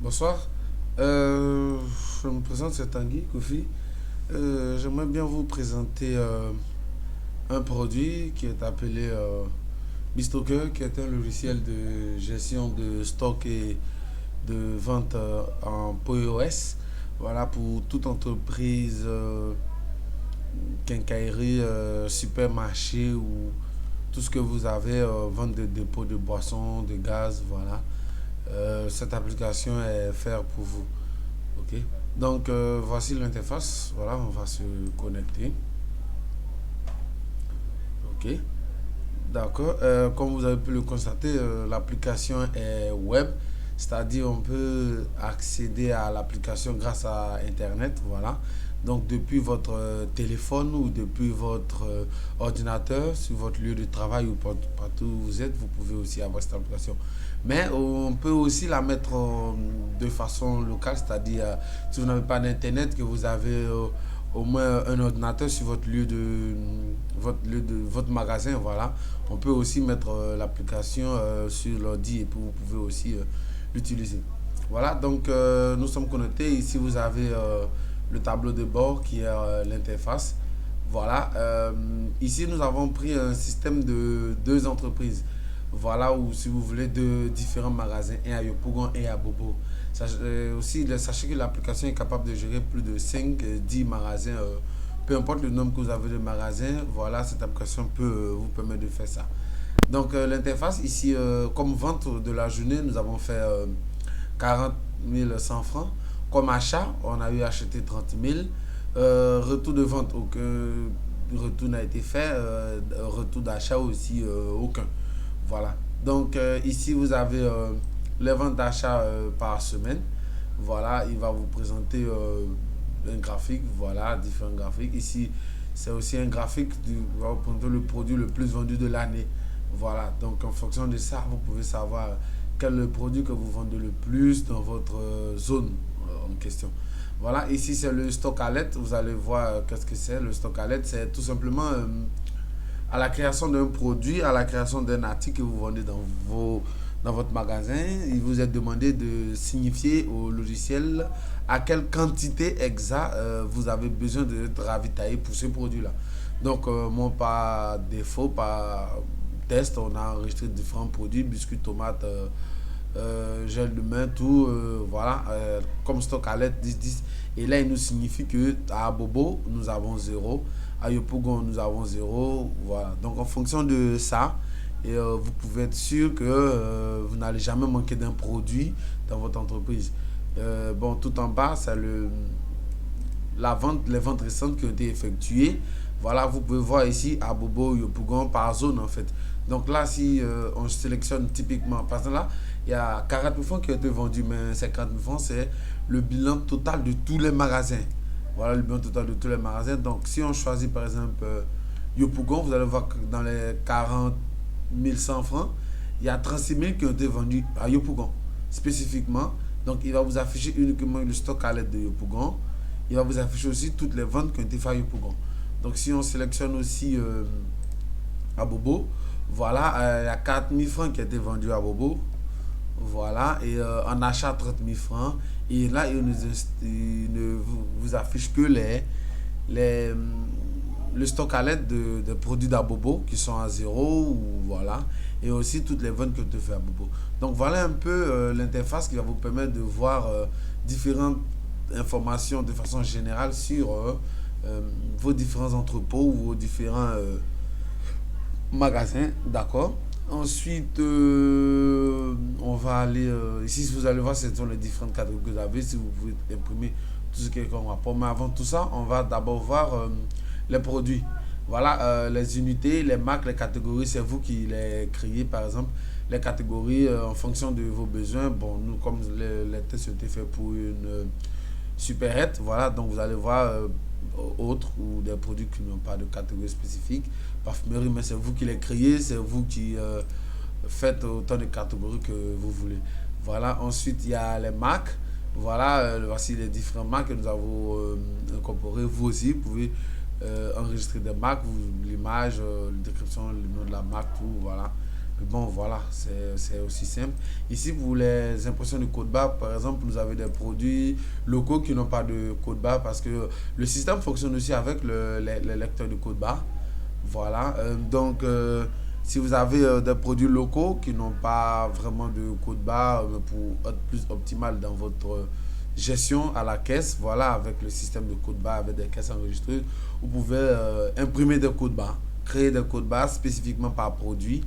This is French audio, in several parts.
Bonsoir. Je me présente, c'est Tanguy Kofi. J'aimerais bien vous présenter un produit qui est appelé BeStocker, qui est un logiciel de gestion de stock et de vente en POS. Voilà, pour toute entreprise, quincaillerie, supermarché ou tout ce que vous avez, vente de dépôts de boissons, de gaz, voilà. Cette application est faite pour vous. Ok. Donc voici l'interface. Voilà, on va se connecter. Ok. D'accord. Comme vous avez pu le constater, l'application est web, c'est-à-dire on peut accéder à l'application grâce à Internet. Voilà. Donc depuis votre téléphone ou depuis votre ordinateur, sur votre lieu de travail ou partout où vous êtes, vous pouvez aussi avoir cette application. Mais on peut aussi la mettre de façon locale, c'est-à-dire si vous n'avez pas d'internet, que vous avez au moins un ordinateur sur votre magasin, voilà. On peut aussi mettre l'application sur l'ordi et puis vous pouvez aussi l'utiliser. Voilà, donc nous sommes connectés. Ici, vous avez le tableau de bord qui est l'interface. Voilà, ici nous avons pris un système de deux entreprises. Voilà, ou si vous voulez, de différents magasins, un à Yopougon et à Bobo. Sachez que l'application est capable de gérer plus de 5 10 magasins. Peu importe le nombre que vous avez de magasins, voilà, cette application peut vous permettre de faire ça. Donc, l'interface, ici, comme vente de la journée, nous avons fait 40 100 francs. Comme achat, on a eu acheté 30 000. Retour de vente, aucun retour n'a été fait. Retour d'achat aussi, aucun. Voilà. Donc, ici, vous avez les ventes d'achat par semaine. Voilà, il va vous présenter un graphique, voilà, différents graphiques. Ici, c'est aussi un graphique du, va vous présenter le produit le plus vendu de l'année. Voilà, donc en fonction de ça, vous pouvez savoir quel est le produit que vous vendez le plus dans votre zone en question. Voilà, ici c'est le stock alert. Vous allez voir qu'est-ce que c'est. Le stock alert, c'est tout simplement à la création d'un produit, à la création d'un article que vous vendez dans votre magasin. Il vous est demandé de signifier au logiciel à quelle quantité exacte vous avez besoin de ravitailler pour ce produit-là. Donc, moi, par défaut, par test, on a enregistré différents produits, biscuits, tomates, gel de main, tout, voilà, comme stock alert 10-10. Et là, il nous signifie que à Bobo, nous avons zéro, à Yopougon, nous avons zéro, voilà. Donc, en fonction de ça, et vous pouvez être sûr que vous n'allez jamais manquer d'un produit dans votre entreprise. Bon, tout en bas, c'est les ventes récentes qui ont été effectuées. Voilà, vous pouvez voir ici à Bobo, Yopougon, par zone en fait. Donc là, si on sélectionne typiquement, parce que là, il y a 40 000 francs qui ont été vendus, mais 50 000 francs, c'est le bilan total de tous les magasins. Voilà le bilan total de tous les magasins. Donc si on choisit par exemple Yopougon, vous allez voir que dans les 40 100 francs, il y a 36 000 qui ont été vendus à Yopougon, spécifiquement. Donc il va vous afficher uniquement le stock à l'aide de Yopougon. Il va vous afficher aussi toutes les ventes qui ont été faites à Yopougon. Donc si on sélectionne aussi à Bobo, voilà, il y a 4 000 francs qui ont été vendus à Bobo. Voilà, et en achat 30 000 francs. Et là, il ne vous affiche que les, le stock à l'aide de produits d'Abobo qui sont à zéro, ou, voilà, et aussi toutes les ventes que tu fais à Bobo. Donc voilà un peu l'interface qui va vous permettre de voir différentes informations de façon générale sur vos différents entrepôts ou vos différents magasin, d'accord. Ensuite, on va aller ici, vous allez voir, ce sont les différentes catégories que vous avez. Si vous pouvez imprimer tout ce qui est comme rapport. Mais avant tout ça, on va d'abord voir les produits. Voilà, les unités, les marques, les catégories, c'est vous qui les créez, par exemple. Les catégories en fonction de vos besoins. Bon, nous, comme les tests ont été faits pour une supérette, voilà, donc vous allez voir autres ou des produits qui n'ont pas de catégorie spécifique. Parfumerie, mais c'est vous qui les créez, c'est vous qui faites autant de catégories que vous voulez. Voilà, ensuite il y a les marques. Voilà, voici les différentes marques que nous avons incorporées. Vous aussi, vous pouvez enregistrer des marques, l'image, la description, le nom de la marque, tout, voilà. Mais bon, voilà, c'est aussi simple. Ici, pour les impressions de code barre, par exemple, vous avez des produits locaux qui n'ont pas de code barre parce que le système fonctionne aussi avec le lecteur de code barre. Voilà. Si vous avez des produits locaux qui n'ont pas vraiment de code barre pour être plus optimal dans votre gestion à la caisse, voilà, avec le système de code barre, avec des caisses enregistrées, vous pouvez imprimer des codes barres, créer des codes barres spécifiquement par produit.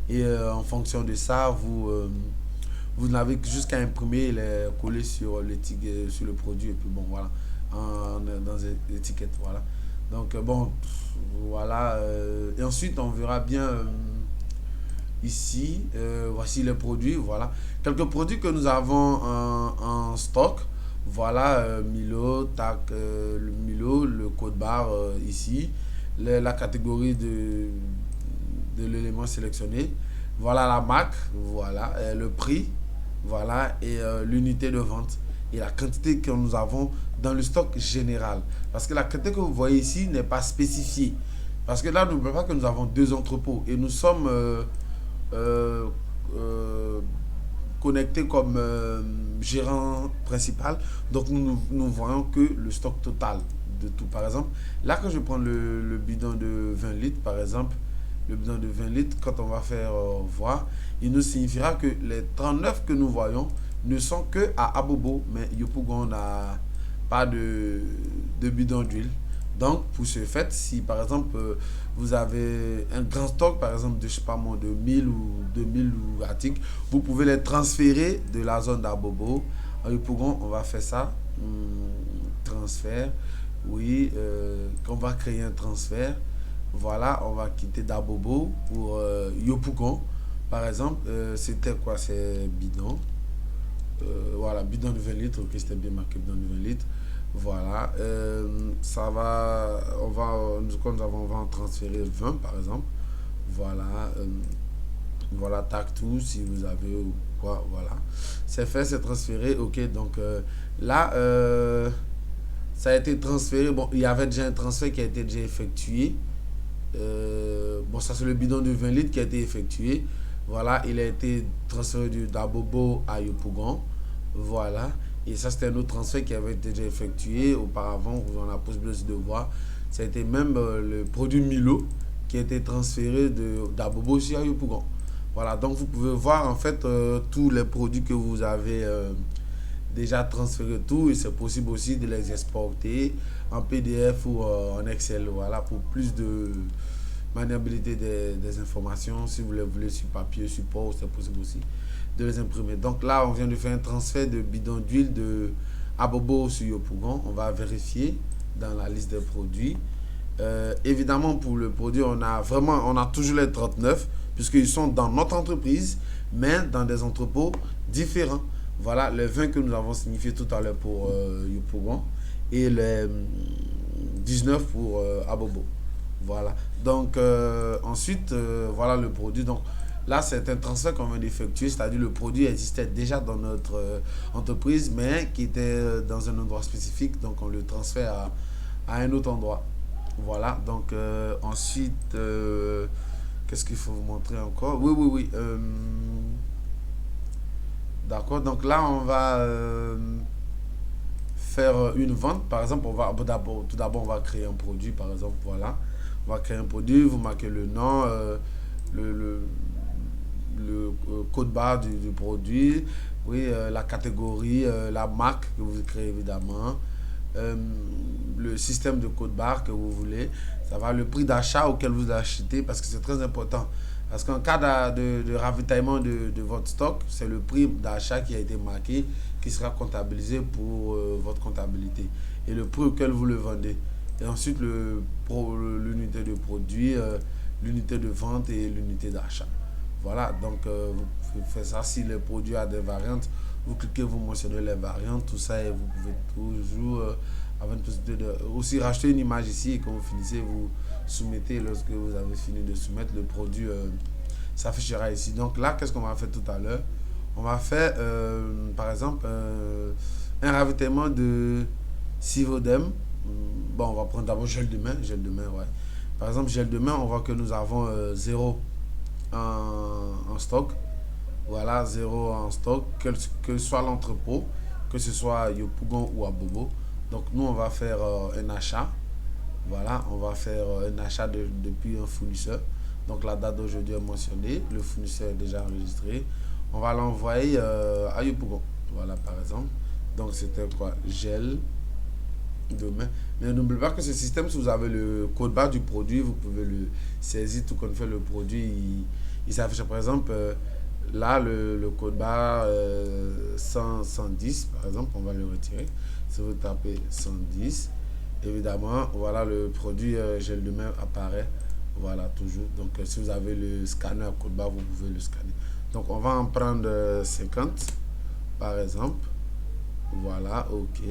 Et en fonction de ça, vous n'avez juste qu'à imprimer et les coller sur sur le produit. Et puis bon, voilà, dans l'étiquette, voilà. Donc, bon, voilà. Et ensuite, on verra bien ici. Voici les produits, voilà. Quelques produits que nous avons en stock. Voilà, Milo, le Milo, le code barre ici. La catégorie de l'élément sélectionné. Voilà la marque, voilà, le prix, voilà, et l'unité de vente et la quantité que nous avons dans le stock général. Parce que la quantité que vous voyez ici n'est pas spécifiée. Parce que là, n'oubliez pas que nous avons deux entrepôts et nous sommes euh, euh, connectés comme gérant principal. Donc, nous voyons que le stock total de tout. Par exemple, là, quand je prends le bidon de 20 litres, par exemple, le bidon de 20 litres, quand on va faire voir, il nous signifiera que les 39 que nous voyons ne sont que à Abobo, mais Yopougon n'a pas de bidon d'huile. Donc, pour ce fait, si par exemple vous avez un grand stock, par exemple de, je sais pas moi, de 1000 ou 2000 ou articles, vous pouvez les transférer de la zone d'Abobo. En Yopougon, on va faire ça. Transfert. Oui, on va créer un transfert. Voilà, on va quitter Dabobo pour Yopougon. Par exemple, c'était quoi? C'est bidon. Voilà, bidon de 20 litres. Ok, c'était bien marqué bidon de 20 litres. Voilà, ça va, on va en transférer 20 par exemple. Voilà, voilà, tac tout si vous avez ou quoi, voilà. C'est fait, c'est transféré. Ok, donc là, ça a été transféré. Bon, il y avait déjà un transfert qui a été déjà effectué. Bon, ça c'est le bidon de 20 litres qui a été effectué. Voilà, il a été transféré d'Abobo à Yopougon. Voilà. Et ça, c'était un autre transfert qui avait été déjà effectué auparavant. Vous en avez la possibilité de voir. Ça a été même le produit Milo qui a été transféré d'Abobo aussi à Yopougon. Voilà, donc vous pouvez voir en fait tous les produits que vous avez déjà transférés tout et c'est possible aussi de les exporter en PDF ou en Excel. Voilà, pour plus de maniabilité des informations. Si vous les voulez sur papier, support, c'est possible aussi de les imprimer. Donc là, on vient de faire un transfert de bidon d'huile de Abobo sur Yopougon. On va vérifier dans la liste des produits. Évidemment, pour le produit, on a toujours les 39 puisqu'ils sont dans notre entreprise, mais dans des entrepôts différents. Voilà les 20 que nous avons signifiés tout à l'heure pour Yopougon et les 19 pour Abobo. Voilà. Donc, ensuite, voilà le produit. Donc, là, c'est un transfert qu'on vient d'effectuer, c'est-à-dire le produit existait déjà dans notre entreprise, mais qui était dans un endroit spécifique. Donc, on le transfère à un autre endroit. Voilà. Donc, ensuite, qu'est-ce qu'il faut vous montrer encore? Oui, oui, oui. D'accord. Donc, là, on va faire une vente. Par exemple, tout d'abord, on va créer un produit, par exemple. Voilà. On va créer un produit, vous marquez le nom, le, le, code barre du produit, oui, la catégorie, la marque que vous créez évidemment, le système de code barre que vous voulez, ça va le prix d'achat auquel vous achetez parce que c'est très important. Parce qu'en cas de ravitaillement de votre stock, c'est le prix d'achat qui a été marqué qui sera comptabilisé pour votre comptabilité et le prix auquel vous le vendez. Et ensuite, l'unité de produit, l'unité de vente et l'unité d'achat. Voilà, donc vous pouvez faire ça. Si le produit a des variantes, vous cliquez, vous mentionnez les variantes, tout ça, et vous pouvez toujours avoir une possibilité de aussi racheter une image ici et quand vous finissez, vous soumettez. Lorsque vous avez fini de soumettre, le produit s'affichera ici. Donc là, qu'est-ce qu'on va faire tout à l'heure? On va faire, par exemple, un ravitaillement de Sivodem. Bon, on va prendre d'abord gel de main, ouais. Par exemple, gel de main, on voit que nous avons 0 en stock. Voilà, zéro en stock, que ce soit l'entrepôt, que ce soit à Yopougon ou à Bobo. Donc nous, on va faire un achat. Voilà, on va faire un achat depuis un fournisseur. Donc la date d'aujourd'hui est mentionnée, le fournisseur est déjà enregistré. On va l'envoyer à Yopougon. Voilà, par exemple. Donc c'était quoi? Gel demain. Mais n'oubliez pas que ce système, si vous avez le code barre du produit, vous pouvez le saisir tout comme fait le produit. Il s'affiche par exemple là le code barre 110 par exemple, on va le retirer. Si vous tapez 110, évidemment, voilà le produit gel de main apparaît. Voilà, toujours. Donc si vous avez le scanner à code barre, vous pouvez le scanner. Donc on va en prendre 50 par exemple. Voilà, ok.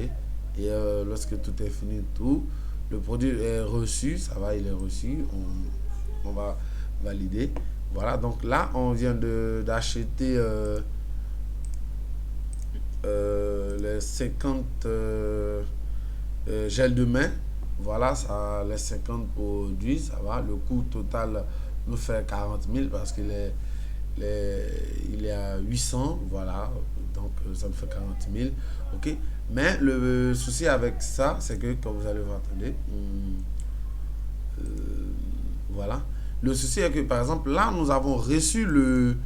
Et lorsque tout est fini, tout, le produit est reçu, ça va, il est reçu, on va valider. Voilà, donc là, on vient d'acheter les 50 gels de main. Voilà, ça, les 50 produits, ça va. Le coût total nous fait 40 000 parce il est à 800, voilà. Donc, ça me fait 40 000. OK? Mais le souci avec ça, c'est que, comme vous allez voir, attendez, euh, voilà. Le souci est que, par exemple, là, nous avons reçu le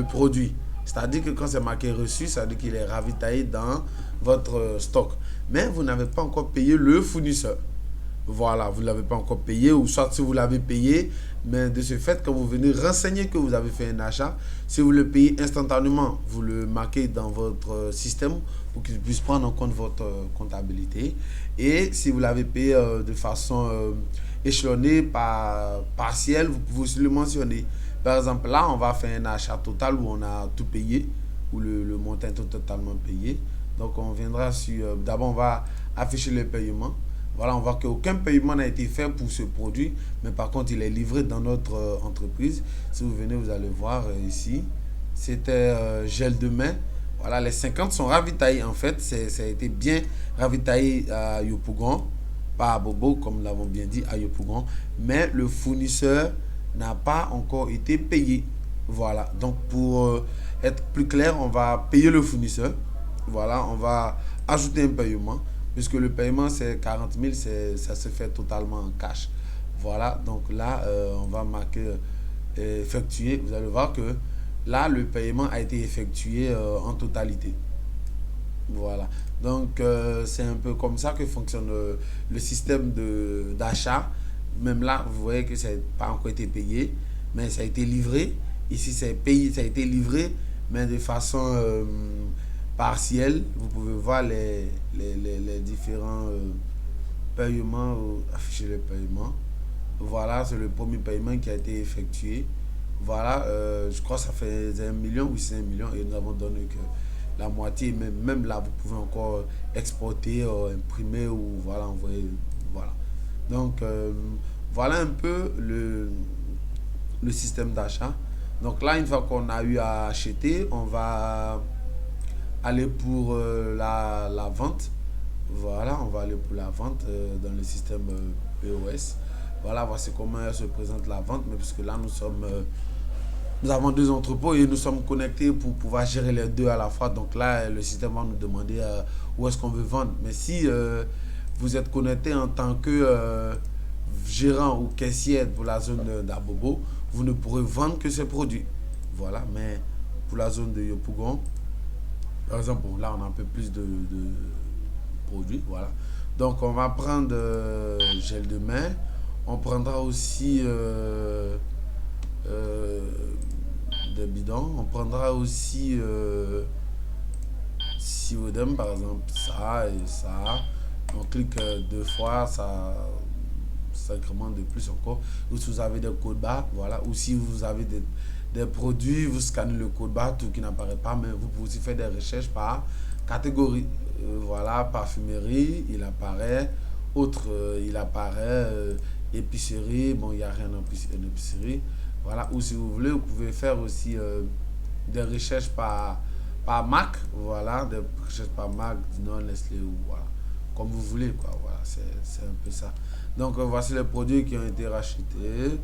produit. C'est-à-dire que quand c'est marqué reçu, ça veut dire qu'il est ravitaillé dans votre stock. Mais vous n'avez pas encore payé le fournisseur. Voilà, vous ne l'avez pas encore payé, ou soit si vous l'avez payé, mais de ce fait, quand vous venez renseigner que vous avez fait un achat, si vous le payez instantanément, vous le marquez dans votre système pour qu'il puisse prendre en compte votre comptabilité. Et si vous l'avez payé de façon échelonnée, partielle, vous pouvez aussi le mentionner. Par exemple, là, on va faire un achat total où on a tout payé, où le montant est totalement payé. Donc, on viendra sur... D'abord, on va afficher le paiement. Voilà, on voit qu'aucun paiement n'a été fait pour ce produit, mais par contre, il est livré dans notre entreprise. Si vous venez, vous allez voir ici, c'était gel de main. Voilà, les 50 sont ravitaillés en fait. Ça a été bien ravitaillé à Yopougon, pas à Bobo, comme nous l'avons bien dit, à Yopougon. Mais le fournisseur n'a pas encore été payé. Voilà, donc pour être plus clair, on va payer le fournisseur. Voilà, on va ajouter un paiement puisque le paiement c'est 40 000, ça se fait totalement en cash. Voilà, donc là, on va marquer effectuer. Vous allez voir que là, le paiement a été effectué en totalité. Voilà, donc c'est un peu comme ça que fonctionne le système d'achat. Même là, vous voyez que ça n'a pas encore été payé, mais ça a été livré. Ici, c'est payé, ça a été livré, mais de façon partielle. Vous pouvez voir les différents paiements, afficher les paiements. Voilà, c'est le premier paiement qui a été effectué. Voilà, je crois que ça fait 1 million ou 5 millions et nous avons donné que la moitié, même là, vous pouvez encore exporter, imprimer ou voilà, envoyer. Voilà. Donc, voilà un peu le système d'achat. Donc là, une fois qu'on a eu à acheter, on va aller pour la vente. Voilà, on va aller pour la vente dans le système POS. Voilà, voici comment se présente la vente. Mais puisque là, nous avons deux entrepôts et nous sommes connectés pour pouvoir gérer les deux à la fois. Donc là, le système va nous demander où est-ce qu'on veut vendre. Mais si vous êtes connecté en tant que gérant ou caissier pour la zone d'Abobo, vous ne pourrez vendre que ces produits. Voilà, mais pour la zone de Yopougon, par exemple, bon, là on a un peu plus de produits. Voilà. Donc on va prendre gel de main. On prendra aussi des bidons. On prendra aussi Siodem, par exemple, ça et ça. On clique deux fois, ça incrémente de plus encore. Ou si vous avez des codes barres, voilà. Ou si vous avez des produits, vous scannez le code barre, tout qui n'apparaît pas, mais vous pouvez aussi faire des recherches par catégorie. Voilà, parfumerie, il apparaît. Autre, il apparaît. Épicerie, bon, il n'y a rien en épicerie. Voilà, ou si vous voulez, vous pouvez faire aussi des recherches par marque. Voilà, des recherches par marque, non Nestlé ou voilà. Comme vous voulez, quoi. Voilà, c'est un peu ça. Donc, voici les produits qui ont été rachetés.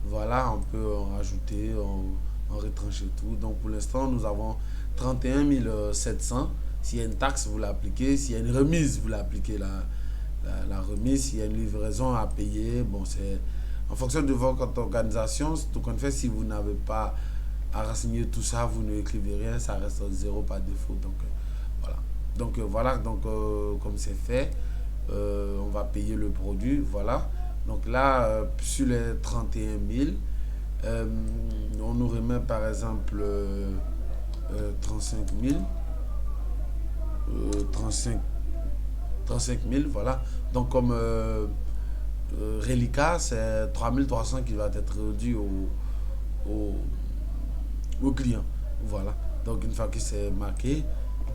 Voilà, on peut en rajouter, en retrancher tout. Donc pour l'instant, nous avons 31 700. S'il y a une taxe, vous l'appliquez. S'il y a une remise, vous l'appliquez la remise. S'il y a une livraison à payer, bon, c'est en fonction de votre organisation. Tout compte fait, si vous n'avez pas à renseigner tout ça, vous ne écrivez rien, ça reste zéro par défaut. Donc voilà. Comme c'est fait, on va payer le produit. Voilà. Donc là, sur les 31 000, euh, on nous remet par exemple 35 000. 35, 35 000, voilà. Donc comme reliquat, c'est 3 300 qui va être réduit au, au client. Voilà. Donc une fois que c'est marqué,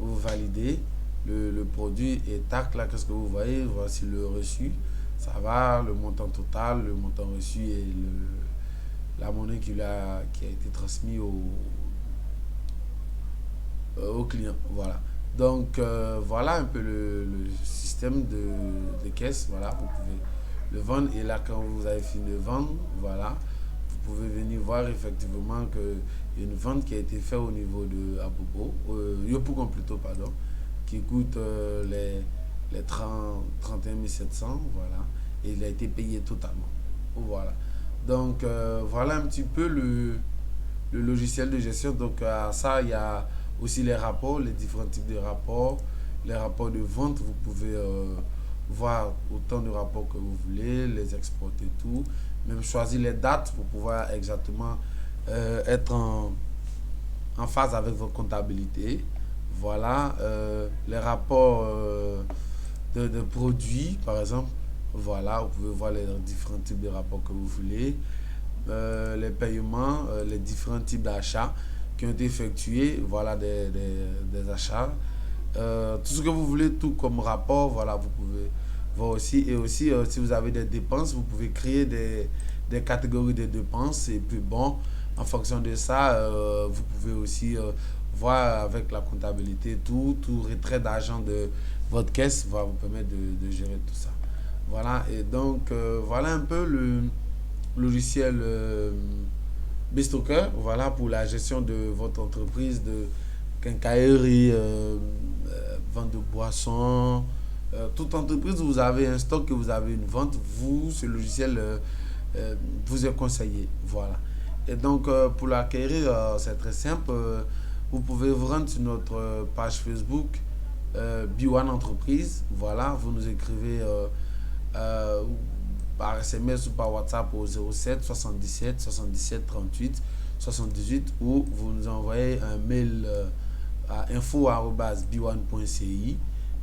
vous validez le produit et tac, là, qu'est-ce que vous voyez? Voici le reçu. Ça va, le montant total, le montant reçu et la monnaie qui a été transmise au client. Voilà. Donc voilà un peu le système de caisse. Voilà, vous pouvez le vendre et là quand vous avez fini de vendre, voilà, vous pouvez venir voir effectivement que y a une vente qui a été faite au niveau de Abobo, Yopougon plutôt, pardon, qui coûte les 31 700, voilà, et il a été payé totalement. Voilà. Donc voilà un petit peu le logiciel de gestion. Donc à ça, il y a aussi les rapports, les différents types de rapports, les rapports de vente. Vous pouvez voir autant de rapports que vous voulez, les exporter tout, même choisir les dates pour pouvoir exactement être en phase avec votre comptabilité. Voilà, les rapports de produits, par exemple. Voilà, vous pouvez voir les différents types de rapports que vous voulez, les paiements, les différents types d'achats qui ont été effectués, voilà des achats. Tout ce que vous voulez, tout comme rapport, voilà, vous pouvez voir aussi. Et aussi, si vous avez des dépenses, vous pouvez créer des catégories de dépenses. Et puis bon, en fonction de ça, vous pouvez aussi voir avec la comptabilité tout retrait d'argent de votre caisse va vous permettre de gérer tout ça. Voilà, et donc voilà un peu le logiciel Bistoker, voilà pour la gestion de votre entreprise de quincaillerie, vente de boissons. Toute entreprise où vous avez un stock, que vous avez une vente, vous, ce logiciel vous est conseillé. Voilà. Et donc pour l'acquérir, c'est très simple. Vous pouvez vous rendre sur notre page Facebook B1 Entreprise. Voilà, vous nous écrivez euh, par SMS ou par WhatsApp au 07 77 77 38 78 ou vous nous envoyez un mail à info@b1.ci.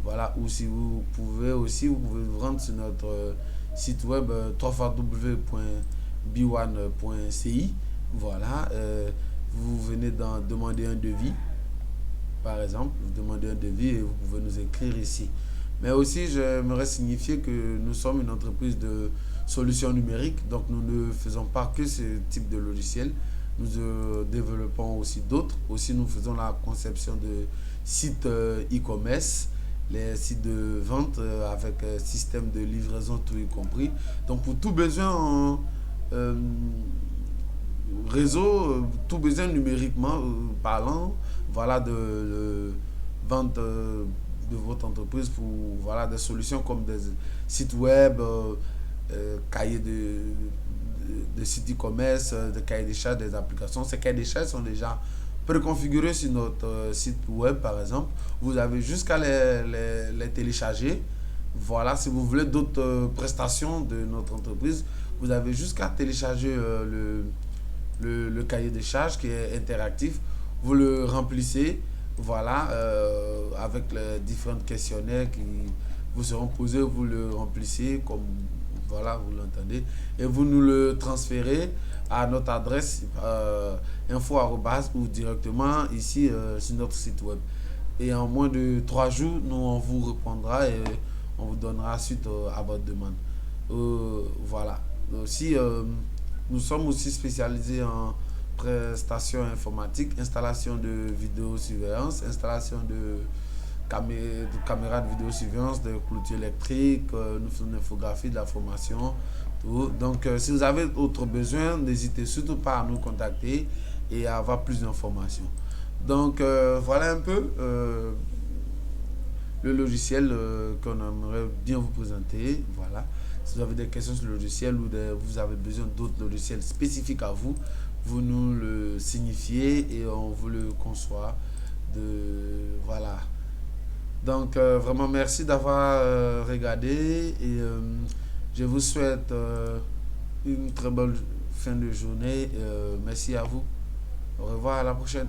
Voilà, ou si vous pouvez aussi, vous pouvez vous rendre sur notre site web www.b1.ci. Voilà, vous venez d'en demander un devis, par exemple, vous demandez un devis et vous pouvez nous écrire ici. Mais aussi, j'aimerais signifier que nous sommes une entreprise de solutions numériques, donc nous ne faisons pas que ce type de logiciel, nous développons aussi d'autres. Aussi, nous faisons la conception de sites e-commerce, les sites de vente avec système de livraison tout y compris. Donc pour tout besoin en réseau, tout besoin numériquement parlant, voilà de vente de votre entreprise pour voilà des solutions comme des sites web, cahiers de sites e-commerce, des cahiers des charges, des applications. Ces cahiers des charges sont déjà préconfigurés sur notre site web par exemple. Vous avez jusqu'à les télécharger. Voilà, si vous voulez d'autres prestations de notre entreprise, vous avez jusqu'à télécharger le cahier des charges qui est interactif. Vous le remplissez, voilà, avec les différents questionnaires qui vous seront posés, vous le remplissez comme voilà, vous l'entendez, et vous nous le transférez à notre adresse info ou directement ici sur notre site web. Et en moins de 3 jours, nous on vous répondra et on vous donnera suite à votre demande. Voilà. Aussi, nous sommes aussi spécialisés en prestations informatiques, installation de vidéosurveillance, installation de caméras de vidéosurveillance, de clôtures électriques, nous faisons une infographie, de la formation tout. Donc, si vous avez autre besoin, n'hésitez surtout pas à nous contacter et à avoir plus d'informations. Donc, voilà un peu le logiciel qu'on aimerait bien vous présenter. Voilà. Si vous avez des questions sur le logiciel ou vous avez besoin d'autres logiciels spécifiques à vous, vous nous le signifiez et on vous le conçoit. Voilà. Donc, vraiment, merci d'avoir regardé et je vous souhaite une très bonne fin de journée. Merci à vous. Au revoir, à la prochaine.